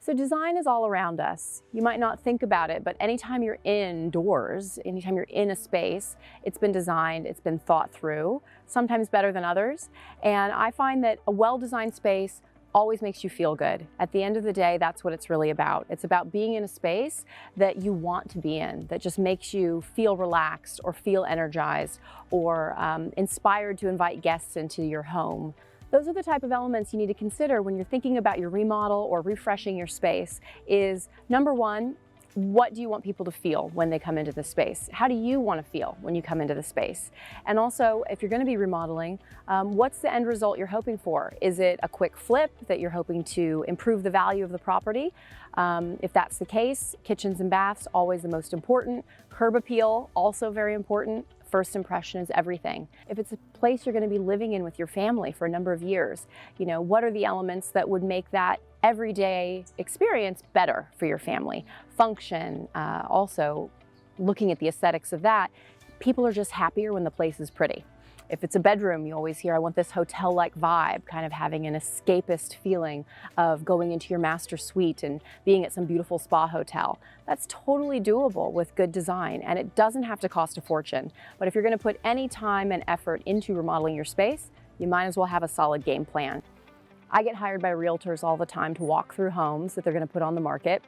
So design is all around us. You might not think about it, but anytime you're indoors, anytime you're in a space, it's been designed, it's been thought through, sometimes better than others. And I find that a well-designed space always makes you feel good. At the end of the day, that's what it's really about. It's about being in a space that you want to be in, that just makes you feel relaxed or feel energized or inspired to invite guests into your home. Those are the type of elements you need to consider when you're thinking about your remodel or refreshing your space. Is number one, what do you want people to feel when they come into the space? How do you want to feel when you come into the space? And also, if you're going to be remodeling, what's the end result you're hoping for? Is it a quick flip that you're hoping to improve the value of the property? If that's the case, kitchens and baths, always the most important. Curb appeal, also very important. First impression is everything. If it's a place you're going to be living in with your family for a number of years, what are the elements that would make that everyday experience better for your family? Function, also looking at the aesthetics of that, people are just happier when the place is pretty. If it's a bedroom, you always hear, I want this hotel-like vibe, kind of having an escapist feeling of going into your master suite and being at some beautiful spa hotel. That's totally doable with good design, and it doesn't have to cost a fortune. But if you're going to put any time and effort into remodeling your space, you might as well have a solid game plan. I get hired by realtors all the time to walk through homes that they're going to put on the market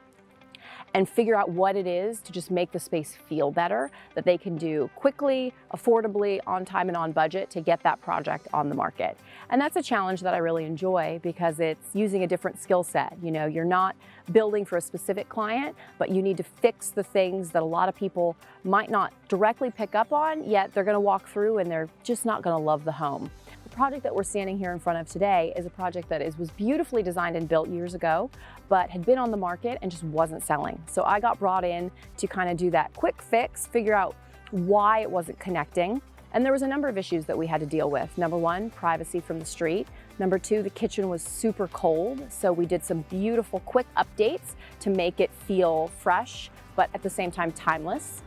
and figure out what it is to just make the space feel better, that they can do quickly, affordably, on time and on budget to get that project on the market. And that's a challenge that I really enjoy because it's using a different skill set. You're not building for a specific client, but you need to fix the things that a lot of people might not directly pick up on, yet they're gonna walk through and they're just not gonna love the home. The project that we're standing here in front of today is a project that was beautifully designed and built years ago, but had been on the market and just wasn't selling. So I got brought in to kind of do that quick fix, figure out why it wasn't connecting. And there was a number of issues that we had to deal with. Number one, privacy from the street. Number two, the kitchen was super cold. So we did some beautiful quick updates to make it feel fresh, but at the same time timeless.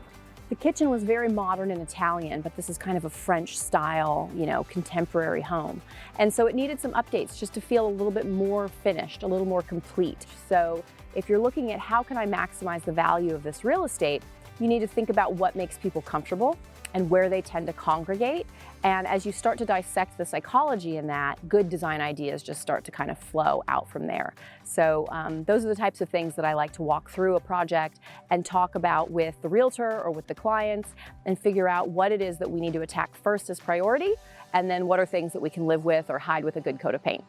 The kitchen was very modern and Italian, but this is kind of a French style, contemporary home. And so it needed some updates just to feel a little bit more finished, a little more complete. So if you're looking at how can I maximize the value of this real estate, you need to think about what makes people comfortable and where they tend to congregate. And as you start to dissect the psychology in that, good design ideas just start to kind of flow out from there. So those are the types of things that I like to walk through a project and talk about with the realtor or with the clients and figure out what it is that we need to attack first as priority, and then what are things that we can live with or hide with a good coat of paint.